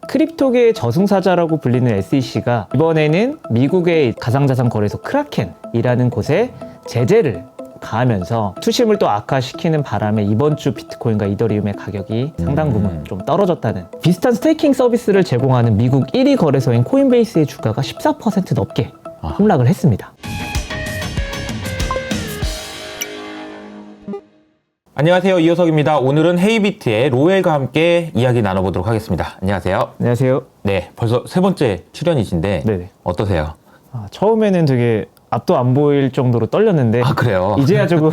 크립토계의 저승사자라고 불리는 SEC가 이번에는 미국의 가상자산 거래소 크라켄이라는 곳에 제재를 가하면서 투심을 또 악화시키는 바람에 이번 주 비트코인과 이더리움의 가격이 상당 부분 좀 떨어졌다는, 비슷한 스테이킹 서비스를 제공하는 미국 1위 거래소인 코인베이스의 주가가 14% 넘게 폭락을 했습니다. 안녕하세요, 이효석입니다. 오늘은 헤이비트의 로엘과 함께 이야기 나눠보도록 하겠습니다. 안녕하세요. 안녕하세요. 네, 벌써 세 번째 출연이신데 네네. 어떠세요? 처음에는 되게 앞도 안 보일 정도로 떨렸는데 그래요? 이제야 조금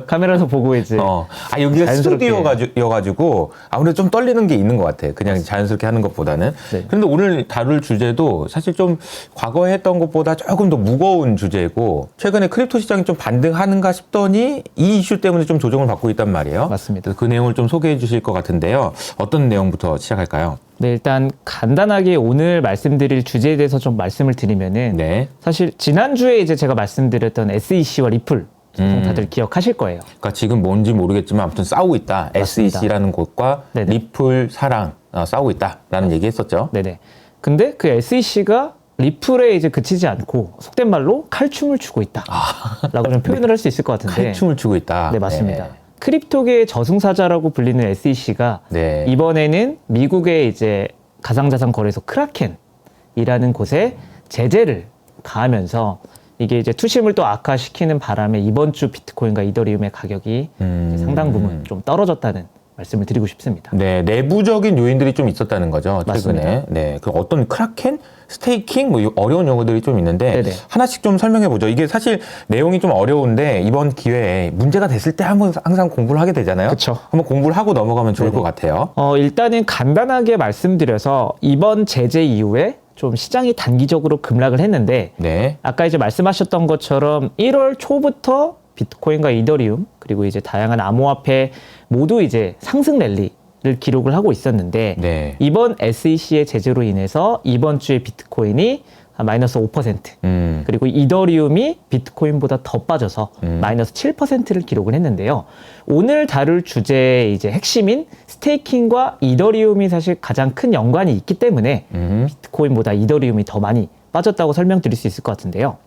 카메라에서 보고 이제 여기가 자연스럽게. 스튜디오여가지고 아무래도 좀 떨리는 게 있는 것 같아요. 그냥 자연스럽게 하는 것보다는. 네. 그런데 오늘 다룰 주제도 사실 좀 과거에 했던 것보다 조금 더 무거운 주제고, 최근에 크립토 시장이 좀 반등하는가 싶더니 이 이슈 때문에 좀 조정을 받고 있단 말이에요. 맞습니다. 그래서 그 내용을 좀 소개해 주실 것 같은데요. 어떤 내용부터 시작할까요? 네, 일단 간단하게 오늘 말씀드릴 주제에 대해서 좀 말씀을 드리면은 네. 사실 지난주에 이제 제가 말씀드렸던 SEC와 리플 다들 기억하실 거예요. 그러니까 지금 뭔지 모르겠지만 아무튼 싸우고 있다. 맞습니다. SEC라는 곳과 네네. 리플 사랑 싸우고 있다라는 얘기 했었죠. 네네. 근데 그 SEC가 리플에 이제 그치지 않고 속된 말로 칼춤을 추고 있다라고 좀 표현을 할 수 있을 것 같은데. 칼춤을 추고 있다. 네, 맞습니다. 네. 크립토계의 저승사자라고 불리는 SEC가 네. 이번에는 미국의 이제 가상자산 거래소 크라켄이라는 곳에 제재를 가하면서 이게 이제 투심을 또 악화시키는 바람에 이번 주 비트코인과 이더리움의 가격이 상당 부분 좀 떨어졌다는 말씀을 드리고 싶습니다. 네, 내부적인 요인들이 좀 있었다는 거죠. 최근에. 맞습니다. 네, 그 어떤 크라켄, 스테이킹 뭐 어려운 용어들이 좀 있는데 네네. 하나씩 좀 설명해 보죠. 이게 사실 내용이 좀 어려운데 이번 기회에 문제가 됐을 때 한번 항상 공부를 하게 되잖아요. 그쵸. 한번 공부를 하고 넘어가면 좋을 네네. 것 같아요. 일단은 간단하게 말씀드려서 이번 제재 이후에 좀 시장이 단기적으로 급락을 했는데 네. 아까 이제 말씀하셨던 것처럼 1월 초부터 비트코인과 이더리움 그리고 이제 다양한 암호화폐 모두 이제 상승 랠리를 기록을 하고 있었는데 네. 이번 SEC의 제재로 인해서 이번 주에 비트코인이 마이너스 5% 그리고 이더리움이 비트코인보다 더 빠져서 마이너스 7%를 기록을 했는데요. 오늘 다룰 주제의 이제 핵심인 스테이킹과 이더리움이 사실 가장 큰 연관이 있기 때문에 비트코인보다 이더리움이 더 많이 빠졌다고 설명드릴 수 있을 것 같은데요.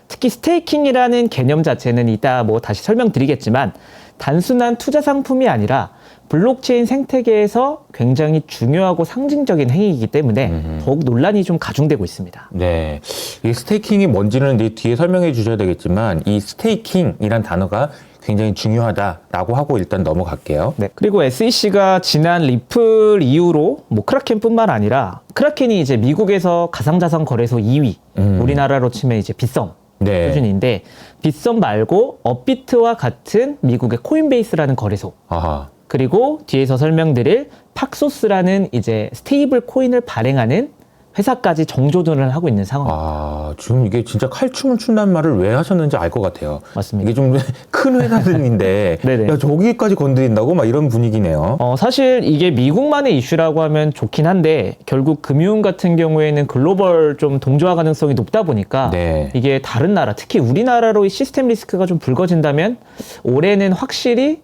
특히 스테이킹이라는 개념 자체는 이따 뭐 다시 설명드리겠지만 단순한 투자 상품이 아니라 블록체인 생태계에서 굉장히 중요하고 상징적인 행위이기 때문에 더욱 논란이 좀 가중되고 있습니다. 네. 이 스테이킹이 뭔지는 뒤에 설명해 주셔야 되겠지만 이 스테이킹이란 단어가 굉장히 중요하다라고 하고 일단 넘어갈게요. 네. 그리고 SEC가 지난 리플 이후로 뭐 크라켄뿐만 아니라 크라켄이 이제 미국에서 가상자산 거래소 2위, 우리나라로 치면 이제 빗썸 네. 수준인데 빗썸 말고 업비트와 같은 미국의 코인베이스라는 거래소. 아하. 그리고 뒤에서 설명드릴 팍소스라는 이제 스테이블 코인을 발행하는 회사까지 정조준을 하고 있는 상황입니다. 지금 이게 진짜 칼춤을 춘다는 말을 왜 하셨는지 알 것 같아요. 맞습니다. 이게 좀 큰 회사들인데, 네네. 야, 저기까지 건드린다고? 막 이런 분위기네요. 사실 이게 미국만의 이슈라고 하면 좋긴 한데 결국 금융 같은 경우에는 글로벌 좀 동조화 가능성이 높다 보니까 네. 이게 다른 나라, 특히 우리나라로 이 시스템 리스크가 좀 불거진다면 올해는 확실히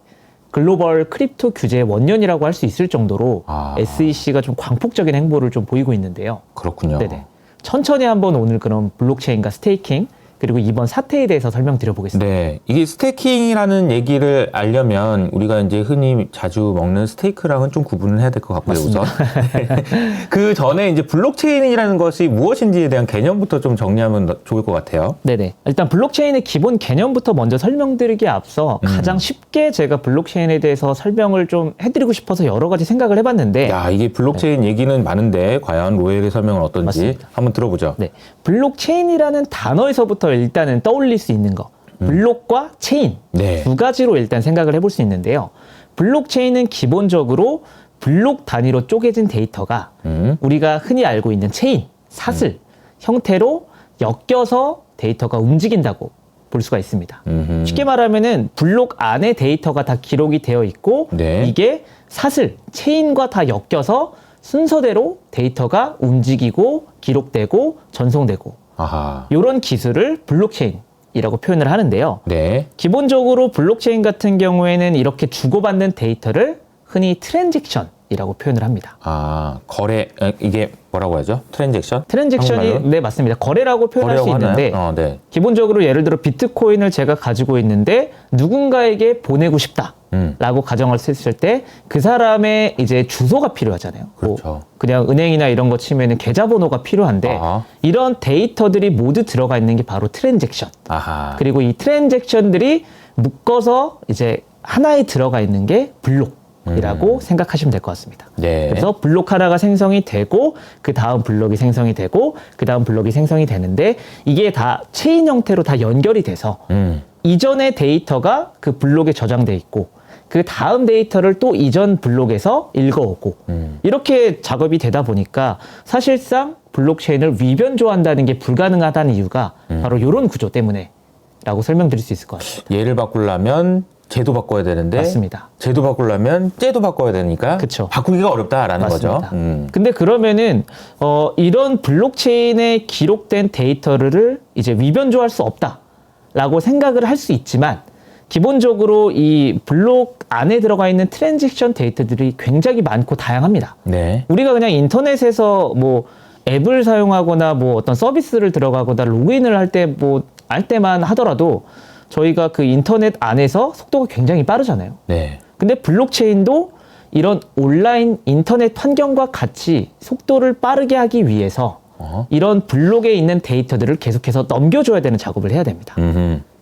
글로벌 크립토 규제의 원년이라고 할 수 있을 정도로 SEC가 좀 광폭적인 행보를 좀 보이고 있는데요. 그렇군요. 네네. 천천히 한번 오늘 그럼 블록체인과 스테이킹 그리고 이번 사태에 대해서 설명드려보겠습니다. 네. 이게 스테이킹이라는 얘기를 알려면 우리가 이제 흔히 자주 먹는 스테이크랑은 좀 구분을 해야 될 것 같고요, 우선. 그 전에 이제 블록체인이라는 것이 무엇인지에 대한 개념부터 좀 정리하면 좋을 것 같아요. 네네. 일단 블록체인의 기본 개념부터 먼저 설명드리기에 앞서 가장 쉽게 제가 블록체인에 대해서 설명을 좀 해드리고 싶어서 여러 가지 생각을 해봤는데 야, 이게 블록체인 얘기는 많은데 과연 로엘의 설명은 어떤지 맞습니다. 한번 들어보죠. 네. 블록체인이라는 단어에서부터 일단은 떠올릴 수 있는 거. 블록과 체인 네. 두 가지로 일단 생각을 해볼 수 있는데요. 블록체인은 기본적으로 블록 단위로 쪼개진 데이터가 우리가 흔히 알고 있는 체인, 사슬 형태로 엮여서 데이터가 움직인다고 볼 수가 있습니다. 쉽게 말하면은 블록 안에 데이터가 다 기록이 되어 있고 네. 이게 사슬, 체인과 다 엮여서 순서대로 데이터가 움직이고 기록되고 전송되고 아하. 이런 기술을 블록체인이라고 표현을 하는데요. 네. 기본적으로 블록체인 같은 경우에는 이렇게 주고받는 데이터를 흔히 트랜잭션 이라고 표현을 합니다. 아, 거래, 이게 뭐라고 하죠? 트랜잭션? 트랜잭션이 한국말로? 네 맞습니다. 거래라고 표현할 수 거래라고 있는데 하나요? 네. 기본적으로 예를 들어 비트코인을 제가 가지고 있는데 누군가에게 보내고 싶다라고 가정을 했을 때 그 사람의 이제 주소가 필요하잖아요. 그렇죠. 뭐 그냥 은행이나 이런 거 치면은 계좌번호가 필요한데 아하. 이런 데이터들이 모두 들어가 있는 게 바로 트랜잭션. 아하. 그리고 이 트랜잭션들이 묶어서 이제 하나에 들어가 있는 게 블록이라고 생각하시면 될 것 같습니다. 네. 그래서 블록 하나가 생성이 되고 그 다음 블록이 생성이 되고 그 다음 블록이 생성이 되는데 이게 다 체인 형태로 다 연결이 돼서 이전의 데이터가 그 블록에 저장돼 있고 그 다음 데이터를 또 이전 블록에서 읽어오고 이렇게 작업이 되다 보니까 사실상 블록체인을 위변조한다는 게 불가능하다는 이유가 바로 이런 구조 때문에 라고 설명드릴 수 있을 것 같습니다. 얘를 바꾸려면 제도 바꿔야 되는데 맞습니다. 제도 바꾸려면 쟤도 바꿔야 되니까 그쵸. 바꾸기가 어렵다라는 맞습니다. 거죠. 근데 그러면은 이런 블록체인에 기록된 데이터를 이제 위변조할 수 없다라고 생각을 할 수 있지만 기본적으로 이 블록 안에 들어가 있는 트랜잭션 데이터들이 굉장히 많고 다양합니다. 네. 우리가 그냥 인터넷에서 뭐 앱을 사용하거나 뭐 어떤 서비스를 들어가거나 로그인을 할 때만 하더라도 저희가 그 인터넷 안에서 속도가 굉장히 빠르잖아요. 네. 근데 블록체인도 이런 온라인 인터넷 환경과 같이 속도를 빠르게 하기 위해서 이런 블록에 있는 데이터들을 계속해서 넘겨줘야 되는 작업을 해야 됩니다.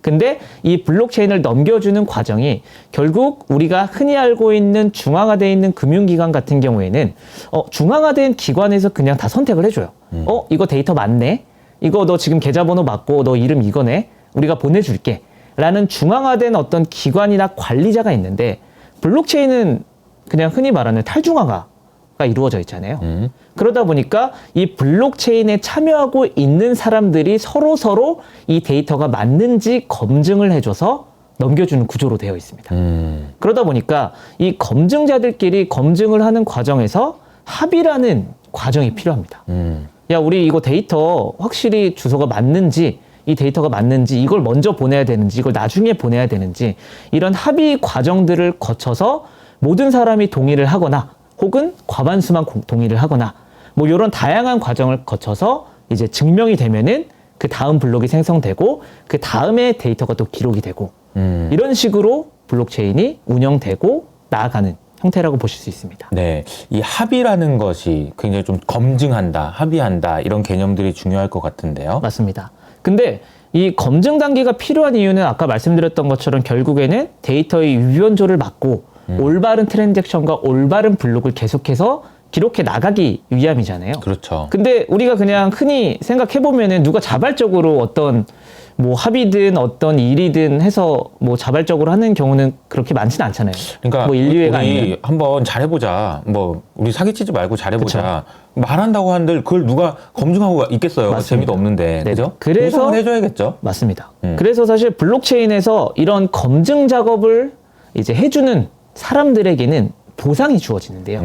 근데 이 블록체인을 넘겨주는 과정이 결국 우리가 흔히 알고 있는 중앙화되어 있는 금융기관 같은 경우에는 중앙화된 기관에서 그냥 다 선택을 해줘요. 이거 데이터 맞네? 이거 너 지금 계좌번호 맞고 너 이름 이거네? 우리가 보내줄게. 라는 중앙화된 어떤 기관이나 관리자가 있는데 블록체인은 그냥 흔히 말하는 탈중앙화가 이루어져 있잖아요. 그러다 보니까 이 블록체인에 참여하고 있는 사람들이 서로 이 데이터가 맞는지 검증을 해줘서 넘겨주는 구조로 되어 있습니다. 그러다 보니까 이 검증자들끼리 검증을 하는 과정에서 합의라는 과정이 필요합니다. 야, 우리 이거 데이터 확실히 주소가 맞는지 이 데이터가 맞는지 이걸 먼저 보내야 되는지 이걸 나중에 보내야 되는지 이런 합의 과정들을 거쳐서 모든 사람이 동의를 하거나 혹은 과반수만 동의를 하거나 뭐 이런 다양한 과정을 거쳐서 이제 증명이 되면은 그 다음 블록이 생성되고 그 다음에 데이터가 또 기록이 되고 이런 식으로 블록체인이 운영되고 나아가는 형태라고 보실 수 있습니다. 네. 이 합의라는 것이 굉장히 좀 검증한다, 합의한다 이런 개념들이 중요할 것 같은데요. 맞습니다. 근데 이 검증 단계가 필요한 이유는 아까 말씀드렸던 것처럼 결국에는 데이터의 위변조를 막고 올바른 트랜잭션과 올바른 블록을 계속해서 기록해 나가기 위함이잖아요. 그렇죠. 근데 우리가 그냥 흔히 생각해 보면은 누가 자발적으로 어떤 뭐 합의든 어떤 일이든 해서 뭐 자발적으로 하는 경우는 그렇게 많지는 않잖아요. 그러니까 뭐 인류애가 우리 아니면. 한번 잘해보자. 뭐 우리 사기치지 말고 잘해보자. 말한다고 하는데 그걸 누가 검증하고 있겠어요. 맞습니다. 재미도 없는데. 네. 그죠? 그래서 보상을 해줘야겠죠. 맞습니다. 그래서 사실 블록체인에서 이런 검증 작업을 이제 해주는 사람들에게는 보상이 주어지는데요.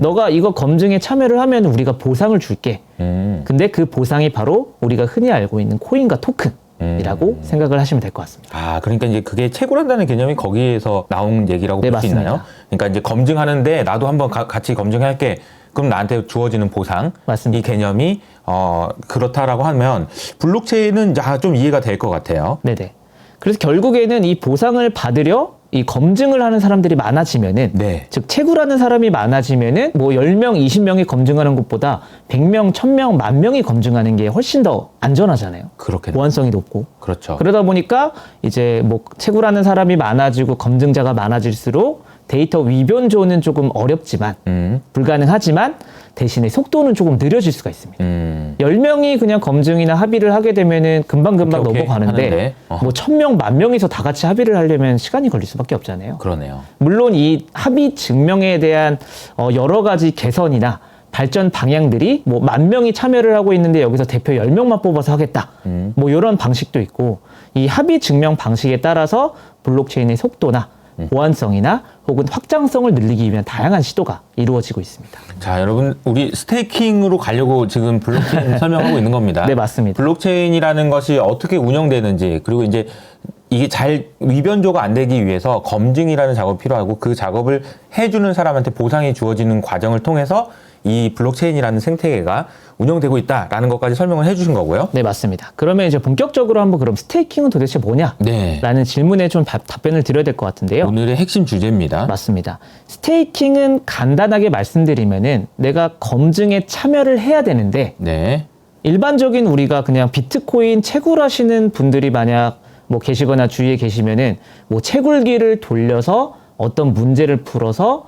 너가 이거 검증에 참여를 하면 우리가 보상을 줄게. 근데 그 보상이 바로 우리가 흔히 알고 있는 코인과 토큰이라고 생각을 하시면 될 것 같습니다. 아, 그러니까 이제 그게 채굴한다는 개념이 거기에서 나온 얘기라고 네, 볼 수 맞습니다. 있나요? 그러니까 이제 검증하는데 나도 한번 같이 검증할게. 그럼 나한테 주어지는 보상. 맞습니다. 이 개념이 그렇다라고 하면 블록체인은 좀 이해가 될 것 같아요. 네네. 그래서 결국에는 이 보상을 받으려 이 검증을 하는 사람들이 많아지면은 네. 즉 채굴하는 사람이 많아지면은 뭐 10명, 20명이 검증하는 것보다 100명, 1000명, 10,000명이 검증하는 게 훨씬 더 안전하잖아요. 그렇겠네요. 보안성이 높고. 그렇죠. 그러다 보니까 이제 뭐 채굴하는 사람이 많아지고 검증자가 많아질수록 데이터 위변조는 조금 어렵지만 불가능하지만 대신에 속도는 조금 느려질 수가 있습니다. 10명이 그냥 검증이나 합의를 하게 되면은 금방금방 오케이, 넘어가는데 하는데, 뭐 1000명, 10,000명이서 다 같이 합의를 하려면 시간이 걸릴 수밖에 없잖아요. 그러네요. 물론 이 합의 증명에 대한 여러 가지 개선이나 발전 방향들이 뭐 10,000명이 참여를 하고 있는데 여기서 대표 10명만 뽑아서 하겠다. 뭐 이런 방식도 있고 이 합의 증명 방식에 따라서 블록체인의 속도나 보안성이나 혹은 확장성을 늘리기 위한 다양한 시도가 이루어지고 있습니다. 자, 여러분, 우리 스테이킹으로 가려고 지금 블록체인 설명하고 있는 겁니다. 네, 맞습니다. 블록체인이라는 것이 어떻게 운영되는지, 그리고 이제 이게 잘 위변조가 안 되기 위해서 검증이라는 작업이 필요하고 그 작업을 해주는 사람한테 보상이 주어지는 과정을 통해서 이 블록체인이라는 생태계가 운영되고 있다라는 것까지 설명을 해주신 거고요. 네, 맞습니다. 그러면 이제 본격적으로 한번 그럼 스테이킹은 도대체 뭐냐? 네. 라는 질문에 좀 답변을 드려야 될 것 같은데요. 오늘의 핵심 주제입니다. 맞습니다. 스테이킹은 간단하게 말씀드리면은 내가 검증에 참여를 해야 되는데 네. 일반적인 우리가 그냥 비트코인 채굴하시는 분들이 만약 뭐 계시거나 주위에 계시면은 뭐 채굴기를 돌려서 어떤 문제를 풀어서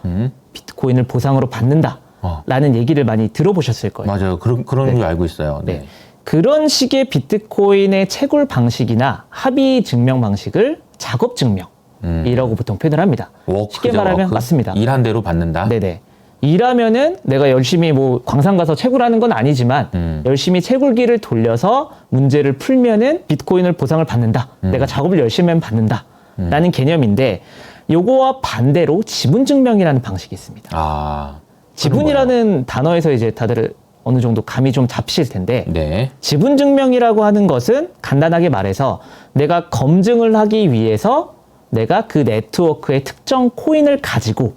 비트코인을 보상으로 받는다. 라는 얘기를 많이 들어보셨을 거예요. 맞아요. 그런 네. 줄 알고 있어요. 네. 네. 그런 식의 비트코인의 채굴 방식이나 합의 증명 방식을 작업 증명이라고 보통 표현을 합니다. 쉽게 말하면 맞습니다. 일한 대로 받는다. 네네. 일하면은 내가 열심히 뭐 광산 가서 채굴하는 건 아니지만 열심히 채굴기를 돌려서 문제를 풀면은 비트코인을 보상을 받는다. 내가 작업을 열심히 하면 받는다. 라는 개념인데 요거와 반대로 지분 증명이라는 방식이 있습니다. 아. 지분이라는 단어에서 이제 다들 어느 정도 감이 좀 잡히실 텐데 네. 지분 증명이라고 하는 것은 간단하게 말해서 내가 검증을 하기 위해서 내가 그 네트워크의 특정 코인을 가지고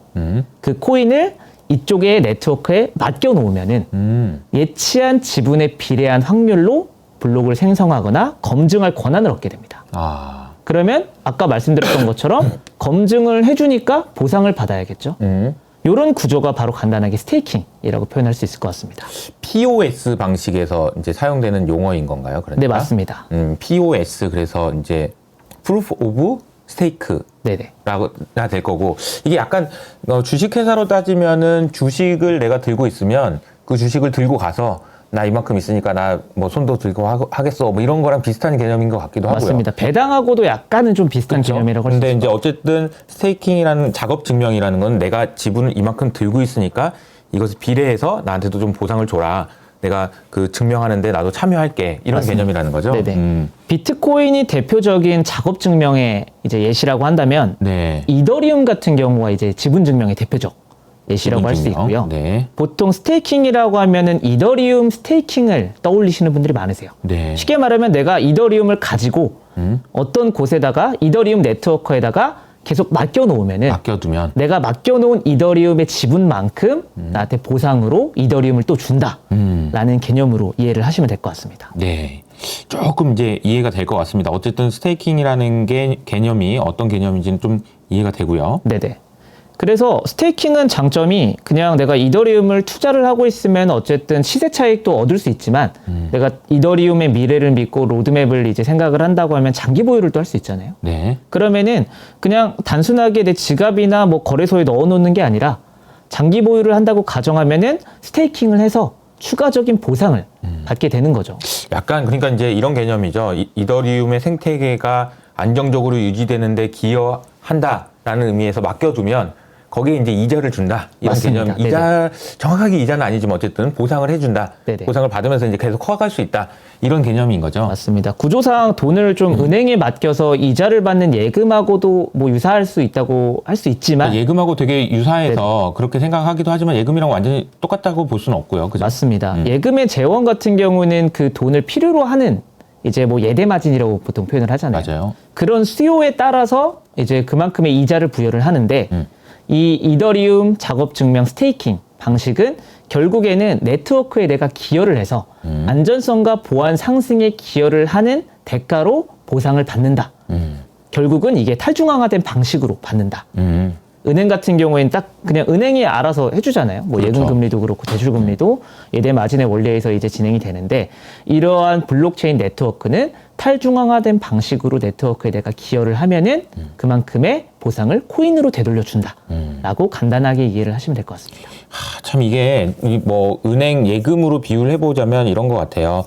그 코인을 이쪽의 네트워크에 맡겨 놓으면은 예치한 지분에 비례한 확률로 블록을 생성하거나 검증할 권한을 얻게 됩니다. 아. 그러면 아까 말씀드렸던 것처럼 검증을 해주니까 보상을 받아야겠죠. 이런 구조가 바로 간단하게 스테이킹이라고 표현할 수 있을 것 같습니다. POS 방식에서 이제 사용되는 용어인 건가요? 그러니까? 네, 맞습니다. POS 그래서 이제 Proof of Stake라고 네네. 될 거고 이게 약간 주식회사로 따지면은 주식을 내가 들고 있으면 그 주식을 들고 가서 나 이만큼 있으니까 나 뭐 손도 들고 하겠어 뭐 이런 거랑 비슷한 개념인 것 같기도 하고요. 맞습니다. 배당하고도 약간은 좀 비슷한 그렇죠? 개념이라고 할 수 근데 있죠. 이제 어쨌든 스테이킹이라는 작업 증명이라는 건 내가 지분을 이만큼 들고 있으니까 이것을 비례해서 나한테도 좀 보상을 줘라. 내가 그 증명하는데 나도 참여할게. 이런 맞습니다. 개념이라는 거죠. 네네. 비트코인이 대표적인 작업 증명의 이제 예시라고 한다면 네. 이더리움 같은 경우가 이제 지분 증명의 대표적 예시라고 할 수 증명. 있고요. 네. 보통 스테이킹이라고 하면은 이더리움 스테이킹을 떠올리시는 분들이 많으세요. 네. 쉽게 말하면 내가 이더리움을 가지고 어떤 곳에다가 이더리움 네트워크에다가 계속 맡겨 놓으면은 맡겨두면 내가 맡겨 놓은 이더리움의 지분만큼 나한테 보상으로 이더리움을 또 준다라는 개념으로 이해를 하시면 될 것 같습니다. 네. 조금 이제 이해가 될 것 같습니다. 어쨌든 스테이킹이라는 개념이 어떤 개념인지는 좀 이해가 되고요. 네네. 그래서 스테이킹은 장점이 그냥 내가 이더리움을 투자를 하고 있으면 어쨌든 시세 차익도 얻을 수 있지만 내가 이더리움의 미래를 믿고 로드맵을 이제 생각을 한다고 하면 장기 보유를 또 할 수 있잖아요. 네. 그러면은 그냥 단순하게 내 지갑이나 뭐 거래소에 넣어 놓는 게 아니라 장기 보유를 한다고 가정하면은 스테이킹을 해서 추가적인 보상을 받게 되는 거죠. 약간 그러니까 이제 이런 개념이죠. 이더리움의 생태계가 안정적으로 유지되는데 기여한다라는 의미에서 맡겨두면 거기에 이제 이자를 준다. 이런 맞습니다. 개념. 네네. 이자, 정확하게 이자는 아니지만 어쨌든 보상을 해준다. 네네. 보상을 받으면서 이제 계속 커갈 수 있다. 이런 개념인 거죠. 맞습니다. 구조상 돈을 좀 은행에 맡겨서 이자를 받는 예금하고도 뭐 유사할 수 있다고 할 수 있지만 예금하고 되게 유사해서 그렇게 생각하기도 하지만 예금이랑 완전히 똑같다고 볼 수는 없고요. 그죠? 맞습니다. 예금의 재원 같은 경우는 그 돈을 필요로 하는 이제 뭐 예대마진이라고 보통 표현을 하잖아요. 맞아요. 그런 수요에 따라서 이제 그만큼의 이자를 부여를 하는데 이 이더리움 작업 증명 스테이킹 방식은 결국에는 네트워크에 내가 기여를 해서 안전성과 보안 상승에 기여를 하는 대가로 보상을 받는다. 결국은 이게 탈중앙화된 방식으로 받는다. 은행 같은 경우에는 딱 그냥 은행이 알아서 해주잖아요. 뭐 그렇죠. 예금금리도 그렇고 대출금리도 예대 마진의 원리에서 이제 진행이 되는데 이러한 블록체인 네트워크는 탈중앙화된 방식으로 네트워크에 내가 기여를 하면은 그만큼의 보상을 코인으로 되돌려준다라고 간단하게 이해를 하시면 될 것 같습니다. 참 이게 뭐 은행 예금으로 비유를 해보자면 이런 것 같아요.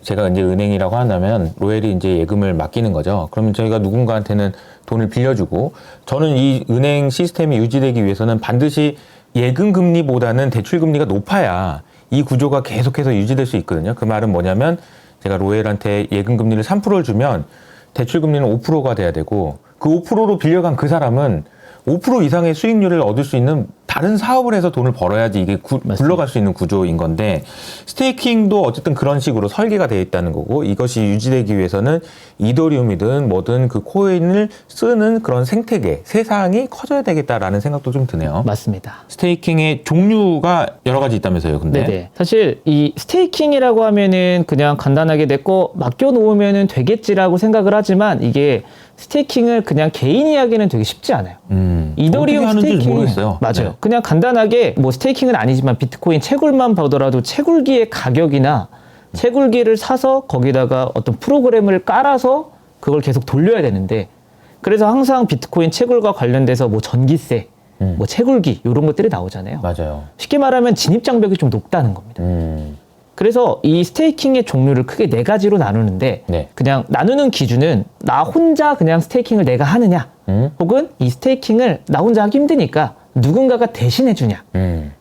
제가 이제 은행이라고 한다면 로엘이 이제 예금을 맡기는 거죠. 그러면 저희가 누군가한테는 돈을 빌려주고 저는 이 은행 시스템이 유지되기 위해서는 반드시 예금 금리보다는 대출 금리가 높아야 이 구조가 계속해서 유지될 수 있거든요. 그 말은 뭐냐면 제가 로엘한테 예금 금리를 3%를 주면 대출 금리는 5%가 돼야 되고 그 5%로 빌려간 그 사람은 5% 이상의 수익률을 얻을 수 있는 다른 사업을 해서 돈을 벌어야지 이게 굴러갈 수 있는 구조인 건데 스테이킹도 어쨌든 그런 식으로 설계가 되어 있다는 거고 이것이 유지되기 위해서는 이더리움이든 뭐든 그 코인을 쓰는 그런 생태계, 세상이 커져야 되겠다라는 생각도 좀 드네요. 맞습니다. 스테이킹의 종류가 여러 가지 있다면서요, 근데? 네네. 사실 이 스테이킹이라고 하면은 그냥 간단하게 내 거 맡겨놓으면은 되겠지라고 생각을 하지만 이게 스테이킹을 그냥 개인이 하기는 되게 쉽지 않아요. 이더리움 스테이킹 모르겠어요. 맞아요. 네. 그냥 간단하게 뭐 스테이킹은 아니지만 비트코인 채굴만 보더라도 채굴기의 가격이나 채굴기를 사서 거기다가 어떤 프로그램을 깔아서 그걸 계속 돌려야 되는데 그래서 항상 비트코인 채굴과 관련돼서 뭐 전기세, 뭐 채굴기 이런 것들이 나오잖아요. 맞아요. 쉽게 말하면 진입 장벽이 좀 높다는 겁니다. 그래서 이 스테이킹의 종류를 크게 4가지로 나누는데 네. 그냥 나누는 기준은 나 혼자 그냥 스테이킹을 내가 하느냐 혹은 이 스테이킹을 나 혼자 하기 힘드니까 누군가가 대신해 주냐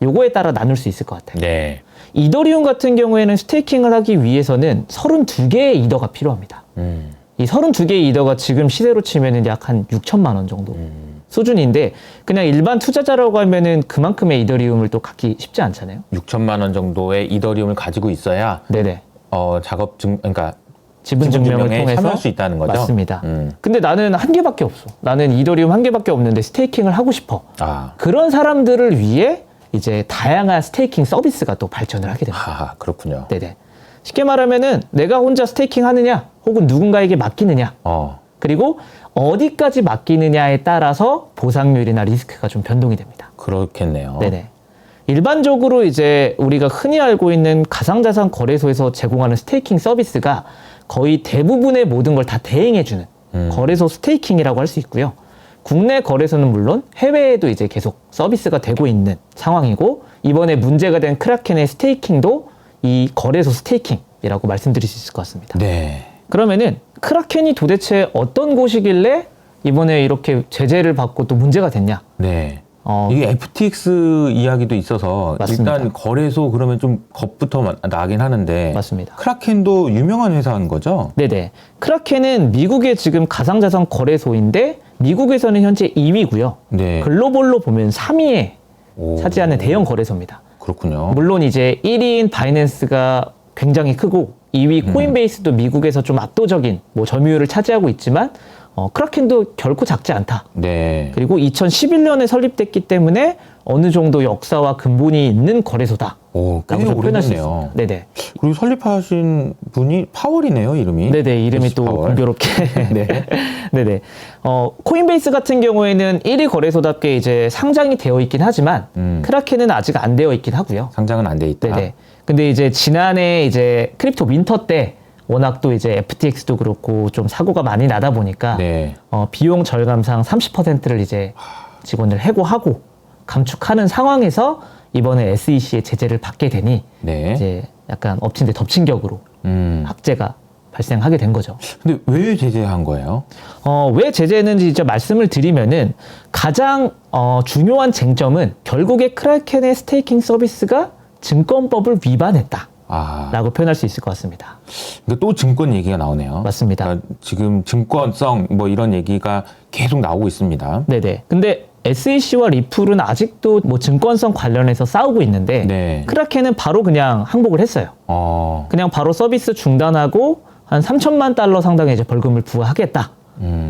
요거에 따라 나눌 수 있을 것 같아요. 네. 이더리움 같은 경우에는 스테이킹을 하기 위해서는 32개의 이더가 필요합니다. 이 32개의 이더가 지금 시세로 치면 약 한 6천만 원 정도 수준인데 그냥 일반 투자자라고 하면은 그만큼의 이더리움을 또 갖기 쉽지 않잖아요. 6천만 원 정도의 이더리움을 가지고 있어야 네네. 그러니까 지분 증명을 통해서 참여할 수 있다는 거죠. 맞습니다. 근데 나는 한 개밖에 없어. 나는 이더리움 한 개밖에 없는데 스테이킹을 하고 싶어. 그런 사람들을 위해 이제 다양한 스테이킹 서비스가 또 발전을 하게 됩니다. 그렇군요. 네네. 쉽게 말하면은 내가 혼자 스테이킹 하느냐, 혹은 누군가에게 맡기느냐, 그리고 어디까지 맡기느냐에 따라서 보상률이나 리스크가 좀 변동이 됩니다. 그렇겠네요. 네네. 일반적으로 이제 우리가 흔히 알고 있는 가상자산 거래소에서 제공하는 스테이킹 서비스가 거의 대부분의 모든 걸 다 대행해주는 거래소 스테이킹이라고 할 수 있고요. 국내 거래소는 물론 해외에도 이제 계속 서비스가 되고 있는 상황이고 이번에 문제가 된 크라켄의 스테이킹도 이 거래소 스테이킹이라고 말씀드릴 수 있을 것 같습니다. 네. 그러면은 크라켄이 도대체 어떤 곳이길래 이번에 이렇게 제재를 받고 또 문제가 됐냐? 네. 이게 FTX 이야기도 있어서 맞습니다. 일단 거래소 그러면 좀 겁부터 나긴 하는데 맞습니다. 크라켄도 유명한 회사인 거죠? 네네. 크라켄은 미국의 지금 가상자산 거래소인데 미국에서는 현재 2위고요. 네. 글로벌로 보면 3위에 차지하는 대형 거래소입니다. 그렇군요. 물론 이제 1위인 바이낸스가 굉장히 크고 2위 코인베이스도 미국에서 좀 압도적인 뭐 점유율을 차지하고 있지만 크라켄도 결코 작지 않다. 네. 그리고 2011년에 설립됐기 때문에 어느 정도 역사와 근본이 있는 거래소다. 꽤 라고 표현할 수 오래됐네요. 있습니다. 네네. 그리고 설립하신 분이 파월이네요, 이름이. 네네. 이름이 또 파월. 공교롭게. 네. 네네. 코인베이스 같은 경우에는 1위 거래소답게 이제 상장이 되어 있긴 하지만 크라켄은 아직 안 되어 있긴 하고요. 상장은 안 돼 있다. 네네. 근데 이제 지난해 이제 크립토 윈터 때 워낙 또 이제 FTX도 그렇고 좀 사고가 많이 나다 보니까 네. 비용 절감상 30%를 이제 직원들 해고하고 감축하는 상황에서 이번에 SEC의 제재를 받게 되니 네. 이제 약간 엎친 데 덮친 격으로 악재가 발생하게 된 거죠. 근데 왜 제재한 거예요? 왜 제재했는지 이제 말씀을 드리면은 가장 중요한 쟁점은 결국에 크라켄의 스테이킹 서비스가 증권법을 위반했다. 라고 표현할 수 있을 것 같습니다. 근데 또 증권 얘기가 나오네요. 맞습니다. 그러니까 지금 증권성 뭐 이런 얘기가 계속 나오고 있습니다. 네네. 근데 SEC와 리플은 아직도 뭐 증권성 관련해서 싸우고 있는데 네. 크라켄은 바로 그냥 항복을 했어요. 그냥 바로 서비스 중단하고 한 3천만 달러 상당의 이제 벌금을 부과하겠다.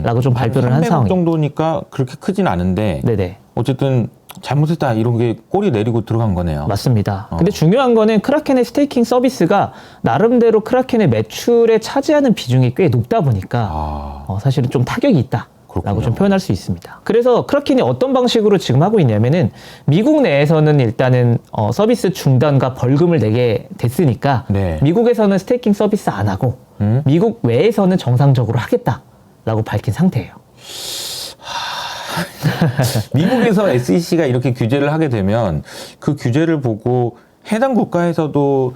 라고 좀 발표를 한 상황이에요. 정도니까 그렇게 크진 않은데 네네. 어쨌든 잘못했다 이런 게 꼬리 내리고 들어간 거네요. 맞습니다. 근데 중요한 거는 크라켄의 스테이킹 서비스가 나름대로 크라켄의 매출에 차지하는 비중이 꽤 높다 보니까 사실은 좀 타격이 있다. 라고 좀 표현할 수 있습니다. 그래서 크라켄이 어떤 방식으로 지금 하고 있냐면은 미국 내에서는 일단은 서비스 중단과 벌금을 내게 됐으니까 네. 미국에서는 스테이킹 서비스 안 하고 미국 외에서는 정상적으로 하겠다라고 밝힌 상태예요. 미국에서 SEC가 이렇게 규제를 하게 되면 그 규제를 보고 해당 국가에서도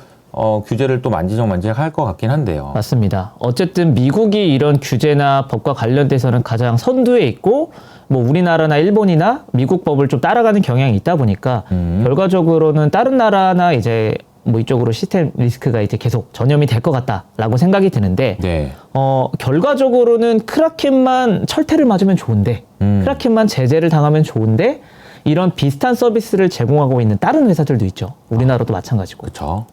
규제를 또 만지작 할 것 같긴 한데요. 맞습니다. 어쨌든 미국이 이런 규제나 법과 관련돼서는 가장 선두에 있고 뭐 우리나라나 일본이나 미국 법을 좀 따라가는 경향이 있다 보니까 결과적으로는 다른 나라나 이제 뭐 이쪽으로 시스템 리스크가 이제 계속 전염이 될 것 같다라고 생각이 드는데 네. 결과적으로는 크라켄만 철퇴를 맞으면 좋은데 크라켄만 제재를 당하면 좋은데 이런 비슷한 서비스를 제공하고 있는 다른 회사들도 있죠. 우리나라도 마찬가지고. 그렇죠.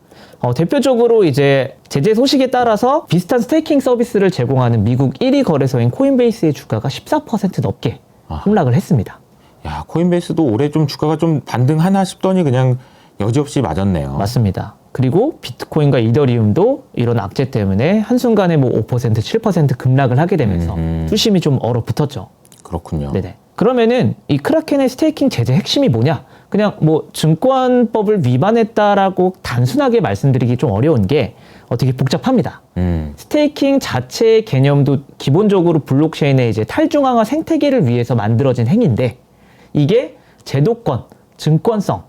대표적으로 이제 제재 소식에 따라서 비슷한 스테이킹 서비스를 제공하는 미국 1위 거래소인 코인베이스의 주가가 14% 넘게 폭락을 했습니다. 야, 코인베이스도 올해 좀 주가가 좀 반등하나 싶더니 그냥 여지없이 맞았네요. 맞습니다. 그리고 비트코인과 이더리움도 이런 악재 때문에 한순간에 뭐 5%, 7% 급락을 하게 되면서 수심이 좀 얼어붙었죠. 그렇군요. 네네. 그러면은 이 크라켄의 스테이킹 제재 핵심이 뭐냐? 그냥 뭐 증권법을 위반했다라고 단순하게 말씀드리기 좀 어려운 게 되게 복잡합니다. 스테이킹 자체의 개념도 기본적으로 블록체인의 이제 탈중앙화 생태계를 위해서 만들어진 행위인데 이게 제도권, 증권성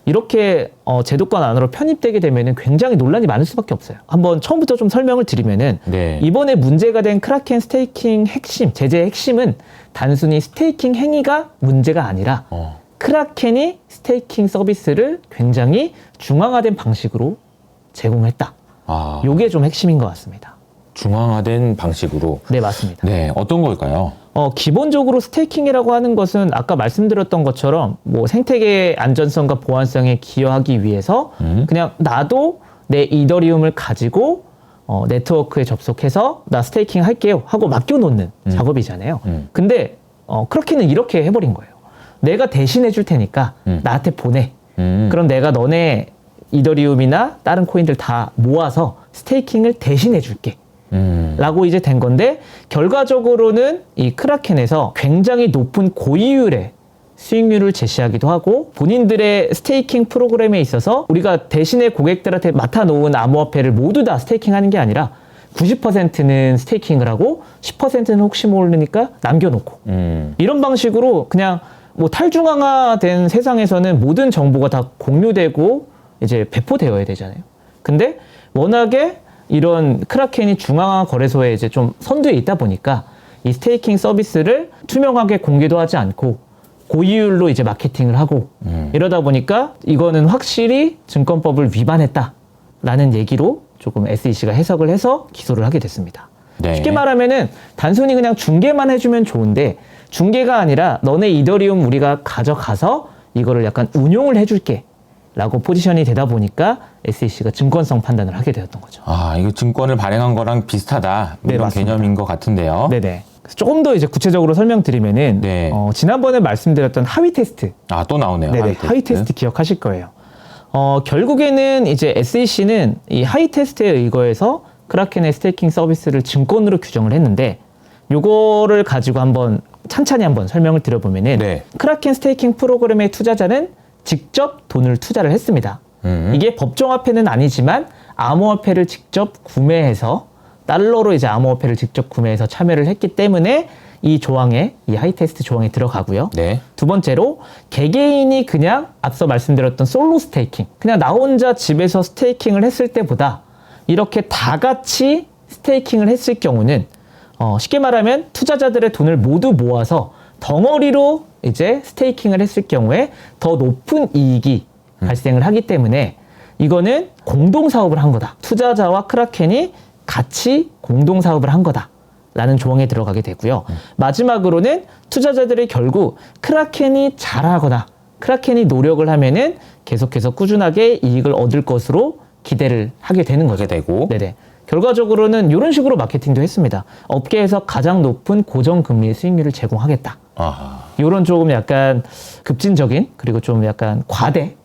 이렇게 제도권 안으로 편입되게 되면은 굉장히 논란이 많을 수밖에 없어요. 한번 처음부터 좀 설명을 드리면은 네. 이번에 문제가 된 크라켄 스테이킹 핵심, 제재의 핵심은 단순히 스테이킹 행위가 문제가 아니라 크라켄이 스테이킹 서비스를 굉장히 중앙화된 방식으로 제공했다. 요게 좀 핵심인 것 같습니다. 중앙화된 방식으로. 네, 맞습니다. 네, 어떤 걸까요? 기본적으로 스테이킹이라고 하는 것은 아까 말씀드렸던 것처럼 뭐 생태계의 안전성과 보안성에 기여하기 위해서 그냥 나도 내 이더리움을 가지고 네트워크에 접속해서 나 스테이킹 할게요 하고 맡겨놓는 작업이잖아요. 근데 크라켄은 이렇게 해버린 거예요. 내가 대신해 줄 테니까 나한테 보내. 그럼 내가 너네 이더리움이나 다른 코인들 다 모아서 스테이킹을 대신해 줄게. 라고 이제 된 건데 결과적으로는 이 크라켄에서 굉장히 높은 고이율의 수익률을 제시하기도 하고 본인들의 스테이킹 프로그램에 있어서 우리가 대신에 고객들한테 맡아놓은 암호화폐를 모두 다 스테이킹하는 게 아니라 90%는 스테이킹을 하고 10%는 혹시 모르니까 남겨놓고 이런 방식으로 그냥 뭐 탈중앙화된 세상에서는 모든 정보가 다 공유되고 이제 배포되어야 되잖아요. 근데 워낙에 이런 크라켄이 중앙화 거래소에 이제 좀 선두에 있다 보니까 이 스테이킹 서비스를 투명하게 공개도 하지 않고 고이율로 이제 마케팅을 하고 이러다 보니까 이거는 확실히 증권법을 위반했다라는 얘기로 조금 SEC가 해석을 해서 기소를 하게 됐습니다. 네. 쉽게 말하면은 단순히 그냥 중개만 해주면 좋은데 중개가 아니라 너네 이더리움 우리가 가져가서 이거를 약간 운용을 해줄게 라고 포지션이 되다 보니까 SEC가 증권성 판단을 하게 되었던 거죠. 이거 증권을 발행한 거랑 비슷하다. 네, 이런 맞습니다. 개념인 것 같은데요. 네네. 그래서 조금 더 이제 구체적으로 설명드리면은 네. 지난번에 말씀드렸던 하위 테스트. 또 나오네요. 네네. 하위 테스트 기억하실 거예요. 결국에는 이제 SEC는 이 하위 테스트에 의거해서 크라켄의 스테이킹 서비스를 증권으로 규정을 했는데 요거를 가지고 한번 찬찬히 한번 설명을 드려보면은 네. 크라켄 스테이킹 프로그램의 투자자는 직접 돈을 투자를 했습니다. 이게 법정화폐는 아니지만 암호화폐를 직접 구매해서 달러로 이제 암호화폐를 직접 구매해서 참여를 했기 때문에 이 조항에 이 하이테스트 조항에 들어가고요. 네. 두 번째로 개개인이 그냥 앞서 말씀드렸던 솔로 스테이킹 그냥 나 혼자 집에서 스테이킹을 했을 때보다 이렇게 다 같이 스테이킹을 했을 경우는 쉽게 말하면 투자자들의 돈을 모두 모아서 덩어리로 이제 스테이킹을 했을 경우에 더 높은 이익이 발생을 하기 때문에 이거는 공동사업을 한 거다. 투자자와 크라켄이 같이 공동사업을 한 거다. 라는 조항에 들어가게 되고요. 마지막으로는 투자자들이 결국 크라켄이 잘하거나 크라켄이 노력을 하면은 계속해서 꾸준하게 이익을 얻을 것으로 기대를 하게 되는 거죠. 하게 되고. 네네. 결과적으로는 이런 식으로 마케팅도 했습니다. 업계에서 가장 높은 고정금리 수익률을 제공하겠다. 이런 조금 약간 급진적인 그리고 좀 약간 과대한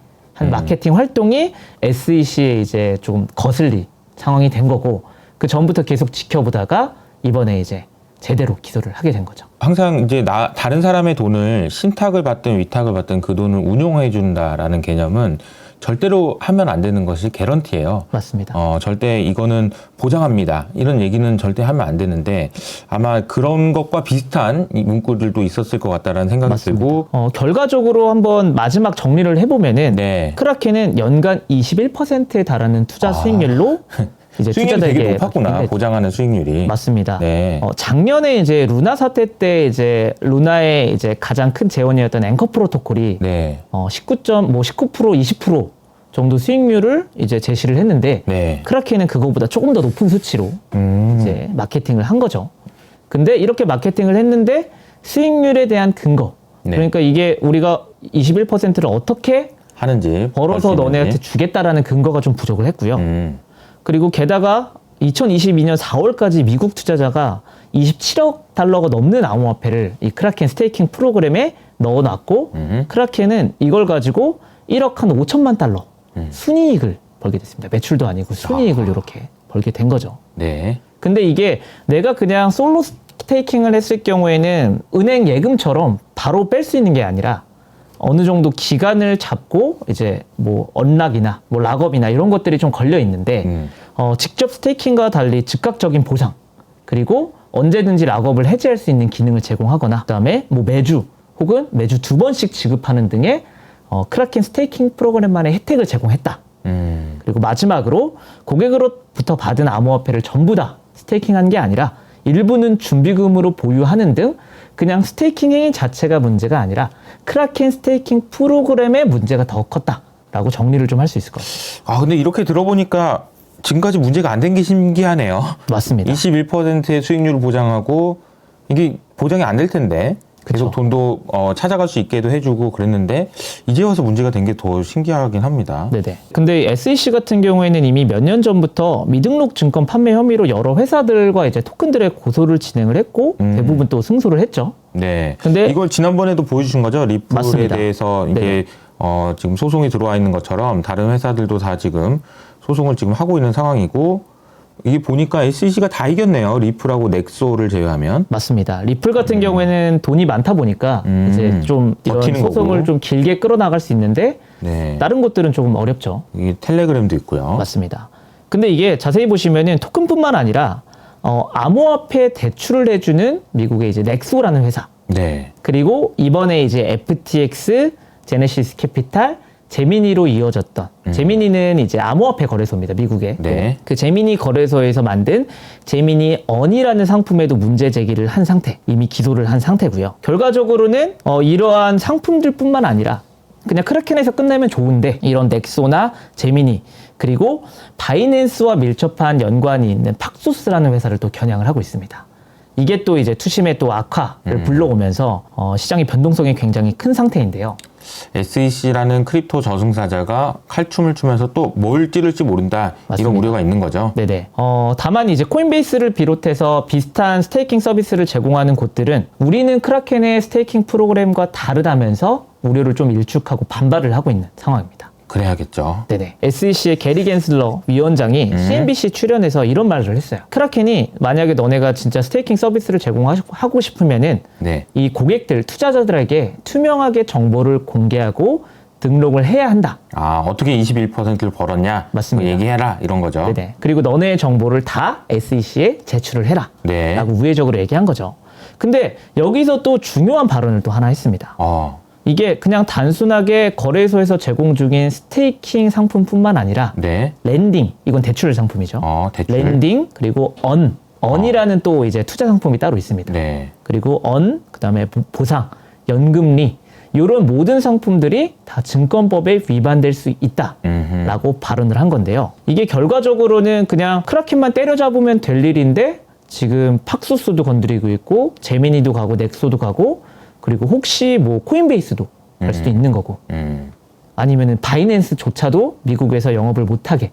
마케팅 활동이 SEC에 이제 좀 거슬린 상황이 된 거고 그 전부터 계속 지켜보다가 이번에 이제 제대로 기소를 하게 된 거죠. 항상 이제 다른 사람의 돈을 신탁을 받든 위탁을 받든 그 돈을 운용해 준다라는 개념은 절대로 하면 안 되는 것이 개런티예요. 맞습니다. 절대 이거는 보장합니다. 이런 얘기는 절대 하면 안 되는데 아마 그런 것과 비슷한 이 문구들도 있었을 것 같다라는 생각이 맞습니다. 들고 결과적으로 한번 마지막 정리를 해보면은 네. 크라켄은 연간 21%에 달하는 투자 수익률로 이제 수익률이 되게 투자자에게 높았구나. 받게 됐죠. 보장하는 수익률이. 맞습니다. 네. 작년에 이제 루나 사태 때 이제 루나의 이제 가장 큰 재원이었던 앵커 프로토콜이 네. 19% 20% 정도 수익률을 이제 제시를 했는데 네. 크라켄은 그거보다 조금 더 높은 수치로 이제 마케팅을 한 거죠. 근데 이렇게 마케팅을 했는데 수익률에 대한 근거 네. 그러니까 이게 우리가 21%를 어떻게 하는지 벌어서 너네한테 주겠다라는 근거가 좀 부족을 했고요. 그리고 게다가 2022년 4월까지 미국 투자자가 27억 달러가 넘는 암호화폐를 이 크라켄 스테이킹 프로그램에 넣어놨고 크라켄은 이걸 가지고 1억 한 5천만 달러 순이익을 벌게 됐습니다. 매출도 아니고 순이익을 이렇게 벌게 된 거죠. 네. 근데 이게 내가 그냥 솔로 스테이킹을 했을 경우에는 은행 예금처럼 바로 뺄 수 있는 게 아니라 어느 정도 기간을 잡고 이제 뭐 언락이나 뭐 락업이나 이런 것들이 좀 걸려 있는데 직접 스테이킹과 달리 즉각적인 보상 그리고 언제든지 락업을 해지할 수 있는 기능을 제공하거나 그다음에 뭐 매주 혹은 매주 2번씩 지급하는 등의 크라켄 스테이킹 프로그램만의 혜택을 제공했다. 그리고 마지막으로 고객으로부터 받은 암호화폐를 전부 다 스테이킹한 게 아니라 일부는 준비금으로 보유하는 등 그냥 스테이킹 행위 자체가 문제가 아니라 크라켄 스테이킹 프로그램의 문제가 더 컸다라고 정리를 좀 할 수 있을 것 같아요. 아, 근데 이렇게 들어보니까 지금까지 문제가 안 된 게 신기하네요. 맞습니다. 21%의 수익률을 보장하고 이게 보장이 안 될 텐데 계속 그쵸. 돈도 찾아갈 수 있게도 해주고 그랬는데 이제 와서 문제가 된 게 더 신기하긴 합니다. 네네. 근데 SEC 같은 경우에는 이미 몇 년 전부터 미등록 증권 판매 혐의로 여러 회사들과 이제 토큰들의 고소를 진행을 했고 대부분 또 승소를 했죠. 네. 근데 이걸 지난번에도 보여주신 거죠? 리플에 맞습니다. 대해서 이게 지금 소송이 들어와 있는 것처럼 다른 회사들도 다 지금 소송을 지금 하고 있는 상황이고 이게 보니까 SEC가 다 이겼네요. 리플하고 넥소를 제외하면. 맞습니다. 리플 같은 경우에는 돈이 많다 보니까 이제 좀 이런 버티는 소송을 거고. 좀 길게 끌어나갈 수 있는데 네. 다른 것들은 조금 어렵죠. 이게 텔레그램도 있고요. 맞습니다. 근데 이게 자세히 보시면은 토큰뿐만 아니라 암호화폐 대출을 해주는 미국의 이제 넥소라는 회사 네. 그리고 이번에 이제 FTX, 제네시스 캐피탈, 제미니로 이어졌던 제미니는 이제 암호화폐 거래소입니다. 미국에. 네. 그 제미니 거래소에서 만든 제미니 언이라는 상품에도 문제 제기를 한 상태, 이미 기소를 한 상태고요. 결과적으로는 이러한 상품들뿐만 아니라 그냥 크라켄에서 끝내면 좋은데 이런 넥소나 제미니 그리고 바이낸스와 밀접한 연관이 있는 팍소스라는 회사를 또 겨냥을 하고 있습니다. 이게 또 이제 투심의 또 악화를 불러오면서 시장의 변동성이 굉장히 큰 상태인데요. SEC라는 크립토 저승사자가 칼춤을 추면서 또 뭘 찌를지 모른다. 맞습니다. 이런 우려가 있는 거죠. 네네. 다만 이제 코인베이스를 비롯해서 비슷한 스테이킹 서비스를 제공하는 곳들은 우리는 크라켄의 스테이킹 프로그램과 다르다면서 우려를 좀 일축하고 반발을 하고 있는 상황입니다. 그래야겠죠. 네네. SEC의 게리 겐슬러 위원장이 CNBC 출연해서 이런 말을 했어요. 크라켄이 만약에 너네가 진짜 스테이킹 서비스를 제공하고 싶으면은 네. 이 고객들, 투자자들에게 투명하게 정보를 공개하고 등록을 해야 한다. 아, 어떻게 21%를 벌었냐? 맞습니다. 얘기해라. 이런 거죠. 네네. 그리고 너네의 정보를 다 SEC에 제출을 해라. 네. 라고 우회적으로 얘기한 거죠. 근데 여기서 또 중요한 발언을 또 하나 했습니다. 이게 그냥 단순하게 거래소에서 제공 중인 스테이킹 상품뿐만 아니라 네. 랜딩, 이건 대출 상품이죠. 대출. 랜딩 그리고 언이라는 또 이제 투자 상품이 따로 있습니다. 네. 그리고 그다음에 보상, 연금리 이런 모든 상품들이 다 증권법에 위반될 수 있다라고 발언을 한 건데요. 이게 결과적으로는 그냥 크라켄만 때려잡으면 될 일인데 지금 팍소스도 건드리고 있고 제미니도 가고 넥소도 가고 그리고 혹시 뭐 코인베이스도 갈 수도 있는 거고 아니면은 바이낸스조차도 미국에서 영업을 못하게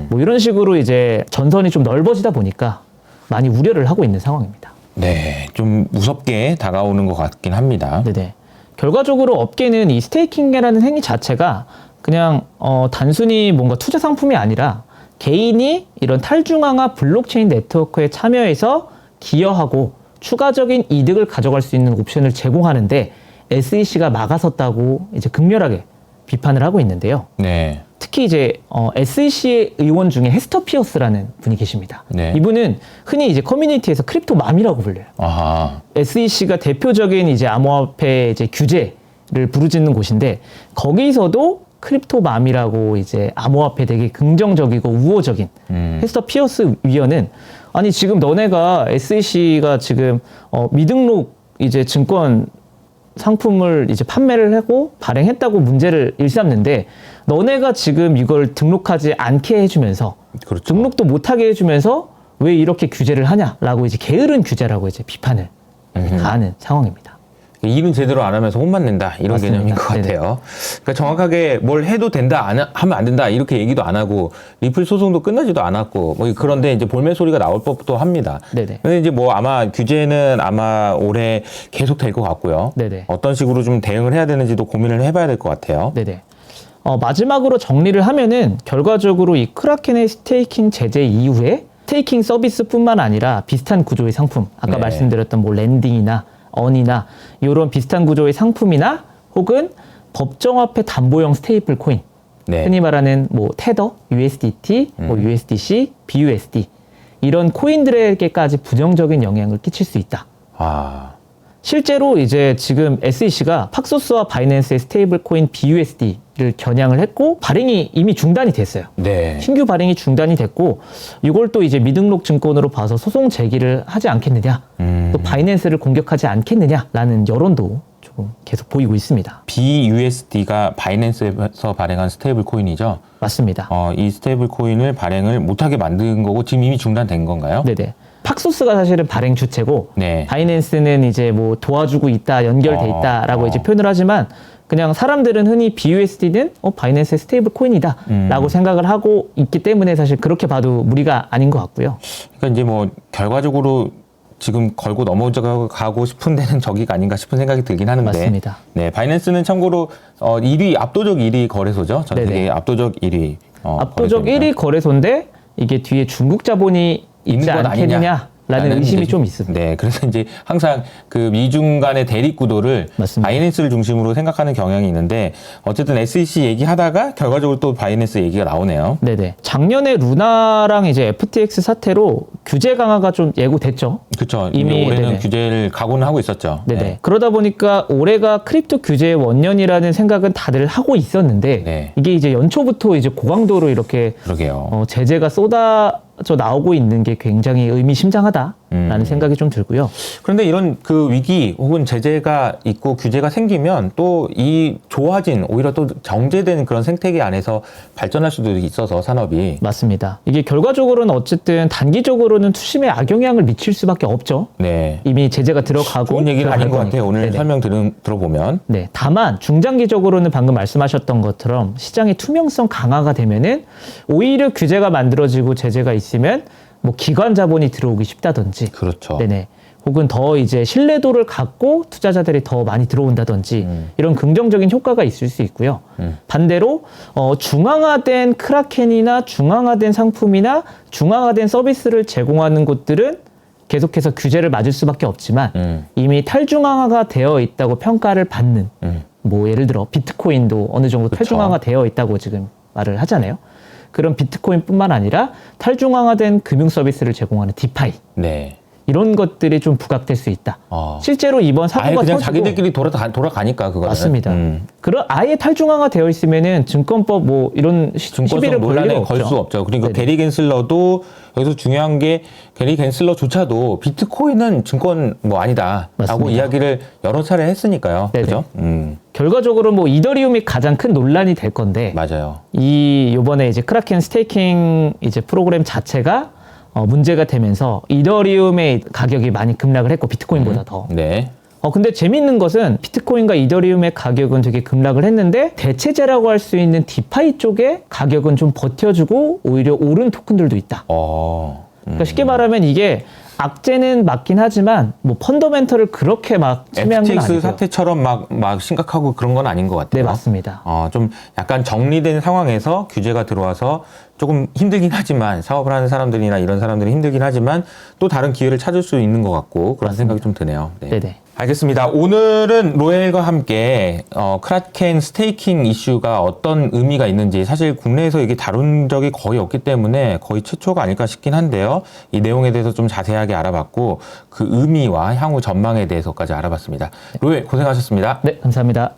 뭐 이런 식으로 이제 전선이 좀 넓어지다 보니까 많이 우려를 하고 있는 상황입니다. 네, 좀 무섭게 다가오는 것 같긴 합니다. 네네. 결과적으로 업계는 이 스테이킹이라는 행위 자체가 그냥 단순히 뭔가 투자 상품이 아니라 개인이 이런 탈중앙화 블록체인 네트워크에 참여해서 기여하고 추가적인 이득을 가져갈 수 있는 옵션을 제공하는데 SEC가 막아섰다고 이제 극렬하게 비판을 하고 있는데요. 네. 특히 이제 SEC 의원 중에 헤스터 피어스라는 분이 계십니다. 네. 이분은 흔히 이제 커뮤니티에서 크립토 맘이라고 불려요. 아하. SEC가 대표적인 이제 암호화폐 이제 규제를 부르짖는 곳인데 거기서도 크립토 맘이라고 이제 암호화폐 되게 긍정적이고 우호적인 헤스터 피어스 위원은 아니 지금 너네가 SEC가 지금 미등록 이제 증권 상품을 이제 판매를 하고 발행했다고 문제를 일삼는데 너네가 지금 이걸 등록하지 않게 해주면서 그렇죠. 등록도 못하게 해주면서 왜 이렇게 규제를 하냐라고 이제 게으른 규제라고 이제 비판을 가하는 상황입니다. 일은 제대로 안 하면서 혼만 낸다 이런 맞습니다. 개념인 것 같아요. 그러니까 정확하게 뭘 해도 된다, 하면 안 된다 이렇게 얘기도 안 하고 리플 소송도 끝나지도 않았고 뭐 그런데 이제 볼멘 소리가 나올 법도 합니다. 네네. 근데 이제 뭐 아마 규제는 아마 올해 계속 될 것 같고요. 네네. 어떤 식으로 좀 대응을 해야 되는지도 고민을 해봐야 될 것 같아요. 네네. 마지막으로 정리를 하면은 결과적으로 이 크라켄의 스테이킹 제재 이후에 스테이킹 서비스뿐만 아니라 비슷한 구조의 상품, 아까 네. 말씀드렸던 뭐 랜딩이나 언이나 이런 비슷한 구조의 상품이나 혹은 법정화폐 담보형 스테이플 코인, 네. 흔히 말하는 뭐 테더, USDT, 뭐 USDC, BUSD 이런 코인들에게까지 부정적인 영향을 끼칠 수 있다. 아, 실제로 이제 지금 SEC가 팍소스와 바이낸스의 스테이블 코인 BUSD를 겨냥을 했고 발행이 이미 중단이 됐어요. 네. 신규 발행이 중단이 됐고 이걸 또 이제 미등록 증권으로 봐서 소송 제기를 하지 않겠느냐, 또 바이낸스를 공격하지 않겠느냐라는 여론도 조금 계속 보이고 있습니다. BUSD가 바이낸스에서 발행한 스테이블 코인이죠. 맞습니다. 이 스테이블 코인을 발행을 못하게 만든 거고 지금 이미 중단된 건가요? 네네. 팍소스가 사실은 발행 주체고 네. 바이낸스는 이제 뭐 도와주고 있다, 연결돼 있다라고 이제 표현을 하지만 그냥 사람들은 흔히 BUSD는 바이낸스의 스테이블 코인이다라고 생각을 하고 있기 때문에 사실 그렇게 봐도 무리가 아닌 것 같고요. 그러니까 이제 뭐 결과적으로 지금 걸고 넘어가고 싶은 데는 저기가 아닌가 싶은 생각이 들긴 하는데. 맞습니다. 네, 바이낸스는 참고로 1위 압도적 1위 거래소죠. 전 세계 네네. 압도적 1위. 압도적 거래소입니다. 1위 거래소인데 이게 뒤에 중국 자본이 있는 있지 것 않겠느냐라는 아니냐라는 의심이 이제 좀 있습니다. 네, 그래서 이제 항상 그 미중 간의 대립 구도를 맞습니다. 바이낸스를 중심으로 생각하는 경향이 있는데 어쨌든 SEC 얘기하다가 결과적으로 또 바이낸스 얘기가 나오네요. 네네. 작년에 루나랑 이제 FTX 사태로 규제 강화가 좀 예고됐죠. 그렇죠. 이미, 올해는 네네. 규제를 각오는 하고 있었죠. 네네. 네. 그러다 보니까 올해가 크립토 규제의 원년이라는 생각은 다들 하고 있었는데 네. 이게 이제 연초부터 이제 고강도로 이렇게 그러게요. 제재가 쏟아져 나오고 있는 게 굉장히 의미심장하다라는 생각이 좀 들고요. 그런데 이런 그 위기 혹은 제재가 있고 규제가 생기면 또 이 좋아진 오히려 또 정제된 그런 생태계 안에서 발전할 수도 있어서 산업이 맞습니다. 이게 결과적으로는 어쨌든 단기적으로는 투심에 악영향을 미칠 수밖에 없죠. 네. 이미 제재가 들어가고 좋은 얘기는 들어갈 아닌 것 거니까. 같아요. 오늘 네네. 설명 들어보면. 네, 다만 중장기적으로는 방금 말씀하셨던 것처럼 시장의 투명성 강화가 되면은 오히려 규제가 만들어지고 제재가 있으면 뭐 기관 자본이 들어오기 쉽다든지, 그렇죠. 네네, 혹은 더 이제 신뢰도를 갖고 투자자들이 더 많이 들어온다든지 이런 긍정적인 효과가 있을 수 있고요. 반대로 중앙화된 크라켄이나 중앙화된 상품이나 중앙화된 서비스를 제공하는 곳들은 계속해서 규제를 맞을 수밖에 없지만 이미 탈중앙화가 되어 있다고 평가를 받는 뭐 예를 들어 비트코인도 어느 정도 그쵸. 탈중앙화 되어 있다고 지금 말을 하잖아요. 그런 비트코인뿐만 아니라 탈중앙화된 금융 서비스를 제공하는 디파이 네. 이런 것들이 좀 부각될 수 있다. 실제로 이번 아예 사고가 그냥 터지고 자기들끼리 돌아가니까 그거는. 맞습니다. 그런 아예 탈중앙화 되어 있으면은 증권법 뭐 이런 증권성 시비를 걸 논란에 리가 걸 없죠. 수 없죠. 그리고 네네. 게리 갠슬러도 여기서 중요한 게 게리 갠슬러조차도 비트코인은 증권 뭐 아니다라고 맞습니다. 이야기를 여러 차례 했으니까요. 네네. 그죠? 결과적으로 뭐 이더리움이 가장 큰 논란이 될 건데 맞아요. 요번에 이제 크라켄 스테이킹 이제 프로그램 자체가 문제가 되면서 이더리움의 가격이 많이 급락을 했고 비트코인보다 더. 네. 근데 재밌는 것은 비트코인과 이더리움의 가격은 되게 급락을 했는데 대체제라고 할 수 있는 디파이 쪽의 가격은 좀 버텨주고 오히려 오른 토큰들도 있다. 그러니까 쉽게 말하면 이게 악재는 맞긴 하지만 뭐 펀더멘털을 그렇게 막 침해한 건 FTX 아니고요. 사태처럼 막 심각하고 그런 건 아닌 것 같아요. 네, 맞습니다. 좀 약간 정리된 상황에서 규제가 들어와서 조금 힘들긴 하지만 사업을 하는 사람들이나 이런 사람들이 힘들긴 하지만 또 다른 기회를 찾을 수 있는 것 같고 그런 생각이 좀 드네요. 네. 네네. 알겠습니다. 오늘은 로엘과 함께 크라켄 스테이킹 이슈가 어떤 의미가 있는지 사실 국내에서 이게 다룬 적이 거의 없기 때문에 거의 최초가 아닐까 싶긴 한데요. 이 내용에 대해서 좀 자세하게 알아봤고 그 의미와 향후 전망에 대해서까지 알아봤습니다. 로엘 고생하셨습니다. 네, 감사합니다.